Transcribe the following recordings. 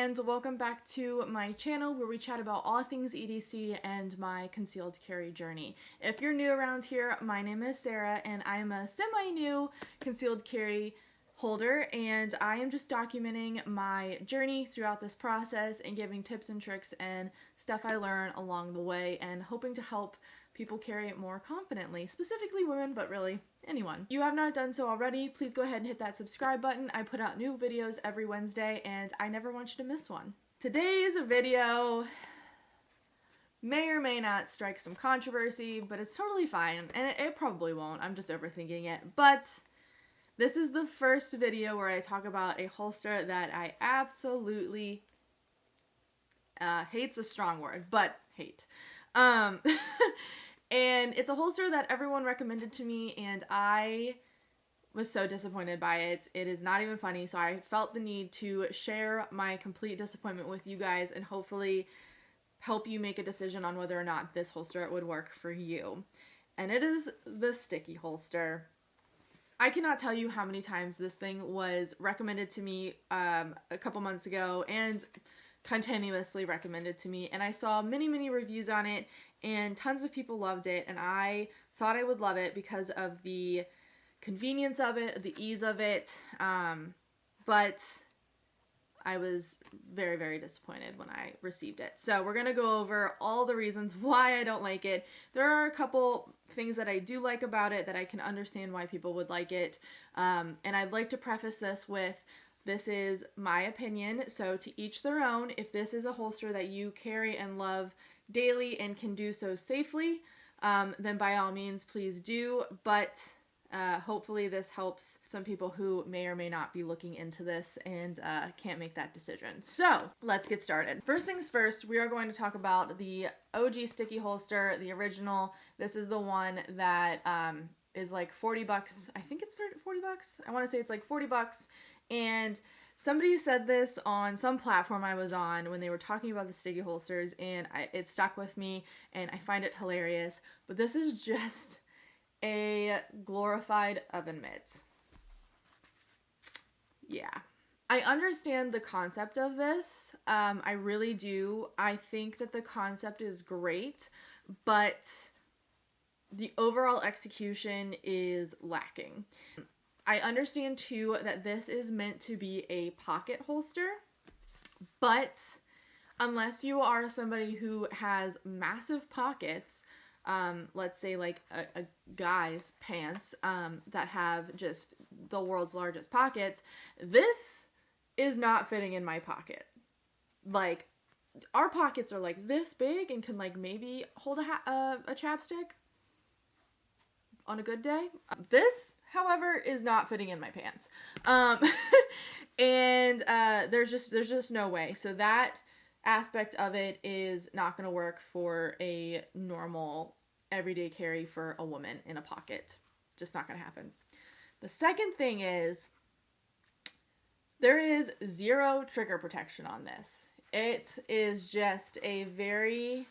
and welcome back to my channel where we chat about all things EDC and my concealed carry journey. If you're new around here, my name is Sarah and I'm a semi-new concealed carry holder, and I am just documenting my journey throughout this process and giving tips and tricks and stuff I learn along the way, and hoping to help people carry it more confidently, specifically women, but really anyone. If you have not done so already, please go ahead and hit that subscribe button. I put out new videos every Wednesday and I never want you to miss one. Today's video may or may not strike some controversy, but it's totally fine, and it probably won't. I'm just overthinking it. But this is the first video where I talk about a holster that I absolutely hate's a strong word, but hate. And it's a holster that everyone recommended to me, and I was so disappointed by it. It is not even funny, so I felt the need to share my complete disappointment with you guys and hopefully help you make a decision on whether or not this holster would work for you. And it is the sticky holster. I cannot tell you how many times this thing was recommended to me a couple months ago and continuously recommended to me, and I saw many reviews on it and tons of people loved it, and I thought I would love it because of the convenience of it, the ease of it, but I was very disappointed when I received it. So we're gonna go over all the reasons why I don't like it. There are a couple things that I do like about it that I can understand why people would like it, and I'd like to preface this with, this is my opinion, so to each their own. If this is a holster that you carry and love daily and can do so safely, then by all means please do, but hopefully this helps some people who may or may not be looking into this and can't make that decision. So let's get started. First things first, we are going to talk about the OG sticky holster, the original. This is the one that is like 40 bucks. I think it started at 40 bucks. I want to say it's like 40 bucks. And somebody said this on some platform I was on when they were talking about the sticky holsters, and it stuck with me, and I find it hilarious. But this is just a glorified oven mitt. Yeah. I understand the concept of this. I really do. I think that the concept is great, but the overall execution is lacking. I understand too that this is meant to be a pocket holster, but unless you are somebody who has massive pockets, let's say like a guy's pants that have just the world's largest pockets, this is not fitting in my pocket. Like, our pockets are like this big and can like maybe hold a chapstick on a good day. This, however, is not fitting in my pants. And there's just no way. So that aspect of it is not going to work for a normal everyday carry for a woman in a pocket. Just not going to happen. The second thing is, there is zero trigger protection on this. It is just a very,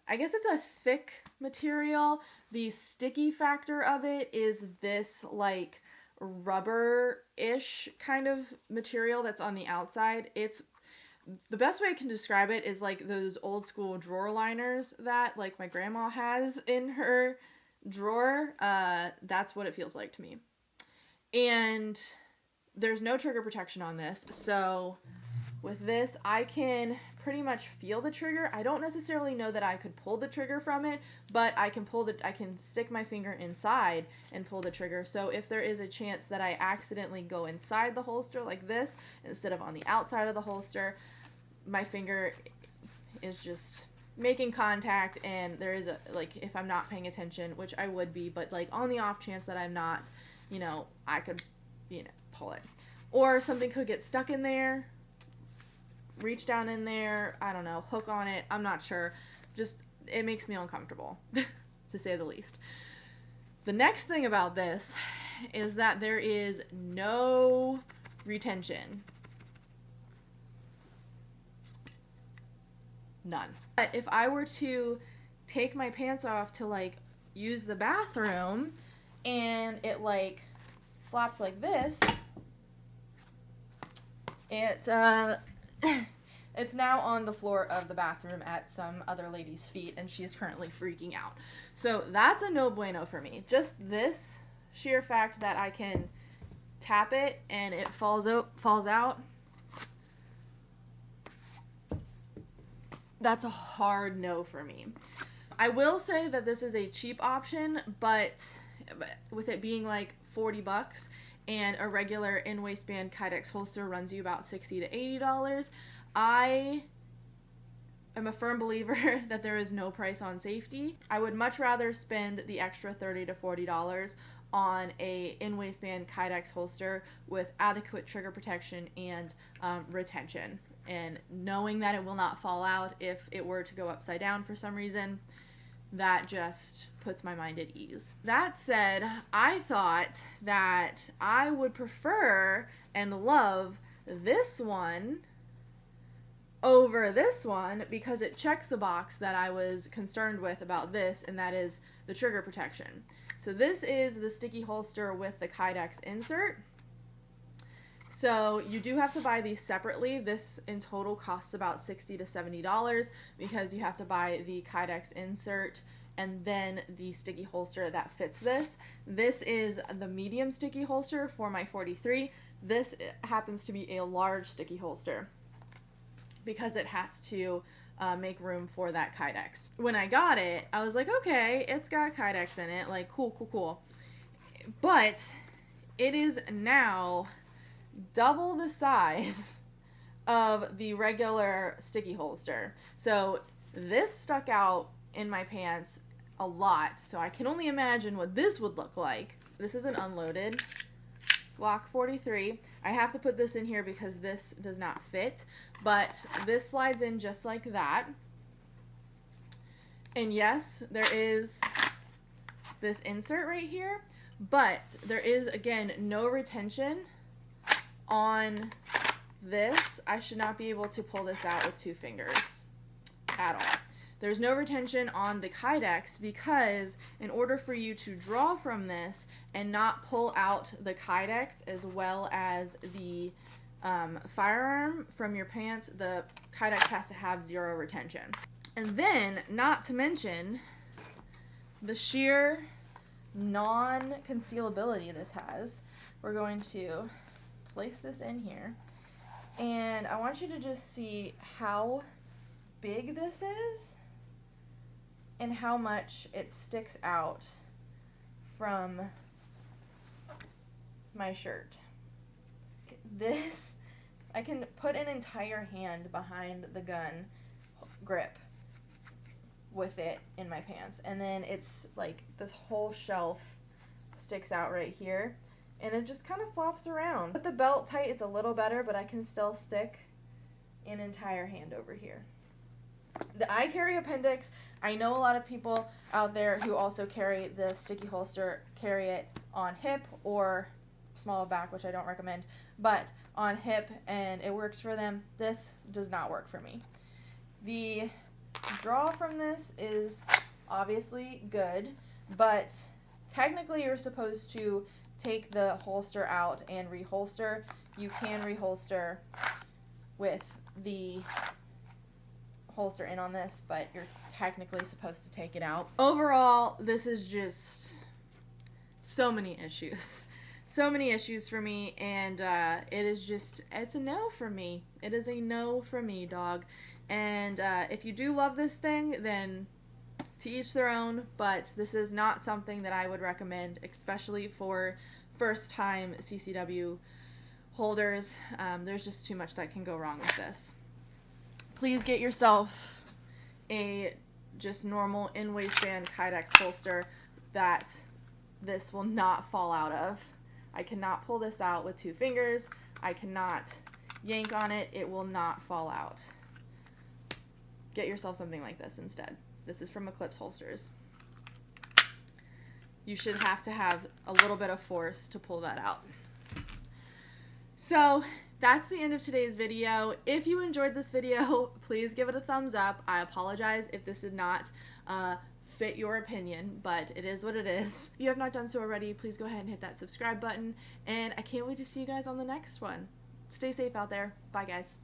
I guess it's a thick material. The sticky factor of it is this like rubber-ish kind of material that's on the outside. It's, the best way I can describe it is like those old school drawer liners that like my grandma has in her drawer. That's what it feels like to me. And there's no trigger protection on this, so with this, I can pretty much feel the trigger. I don't necessarily know that I could pull the trigger from it, but I can stick my finger inside and pull the trigger. So if there is a chance that I accidentally go inside the holster like this, instead of on the outside of the holster, my finger is just making contact, and there is a, like, if I'm not paying attention, which I would be, but like on the off chance that I'm not, I could, pull it. Or something could get stuck in there, reach down in there, I don't know, hook on it, I'm not sure. Just, it makes me uncomfortable, to say the least. The next thing about this is that there is no retention. None. If I were to take my pants off to like use the bathroom and it like flops like this, it It's now on the floor of the bathroom at some other lady's feet, and she is currently freaking out. So that's a no bueno for me. Just this sheer fact that I can tap it and it falls out. That's a hard no for me. I will say that this is a cheap option, but with it being like $40 and a regular in-waistband Kydex holster runs you about $60 to $80, I am a firm believer that there is no price on safety. I would much rather spend the extra $30 to $40 on a in-waistband Kydex holster with adequate trigger protection and retention, and knowing that it will not fall out if it were to go upside down for some reason. That just puts my mind at ease. That said, I thought that I would prefer and love this one over this one because it checks the box that I was concerned with about this, and that is the trigger protection. So this is the sticky holster with the Kydex insert. So you do have to buy these separately. This in total costs about $60 to $70 because you have to buy the Kydex insert and then the sticky holster that fits this. This is the medium sticky holster for my 43. This happens to be a large sticky holster because it has to make room for that Kydex. When I got it, I was like, okay, it's got Kydex in it, like cool. But it is now double the size of the regular sticky holster. So this stuck out in my pants a lot, so I can only imagine what this would look like. This is an unloaded Glock 43. I have to put this in here because this does not fit, but this slides in just like that. And yes, there is this insert right here, but there is, again, no retention on this. I should not be able to pull this out with 2 fingers at all. There's no retention on the Kydex because in order for you to draw from this and not pull out the Kydex as well as the firearm from your pants, the Kydex has to have 0 retention. And then, not to mention, the sheer non-concealability this has. We're going to place this in here, and I want you to just see how big this is and how much it sticks out from my shirt. This, I can put an entire hand behind the gun grip with it in my pants, and then it's like this whole shelf sticks out right here, and it just kind of flops around. With the belt tight, it's a little better, but I can still stick an entire hand over here. I carry appendix. I know a lot of people out there who also carry the sticky holster, carry it on hip or small back, which I don't recommend, but on hip, and it works for them. This does not work for me. The draw from this is obviously good, but technically you're supposed to take the holster out and reholster. You can reholster with the holster in on this, but you're technically supposed to take it out. Overall, this is just so many issues. So many issues for me, and it's a no for me. It is a no for me, dog. And if you do love this thing, then to each their own, but this is not something that I would recommend, especially for first-time CCW holders. There's just too much that can go wrong with this. Please get yourself a just normal in-waistband Kydex holster that this will not fall out of. I cannot pull this out with 2 fingers. I cannot yank on it. It will not fall out. Get yourself something like this instead. This is from Eclipse Holsters. You should have to have a little bit of force to pull that out. So that's the end of today's video. If you enjoyed this video, please give it a thumbs up. I apologize if this did not fit your opinion, but it is what it is. If you have not done so already, please go ahead and hit that subscribe button, and I can't wait to see you guys on the next one. Stay safe out there. Bye, guys.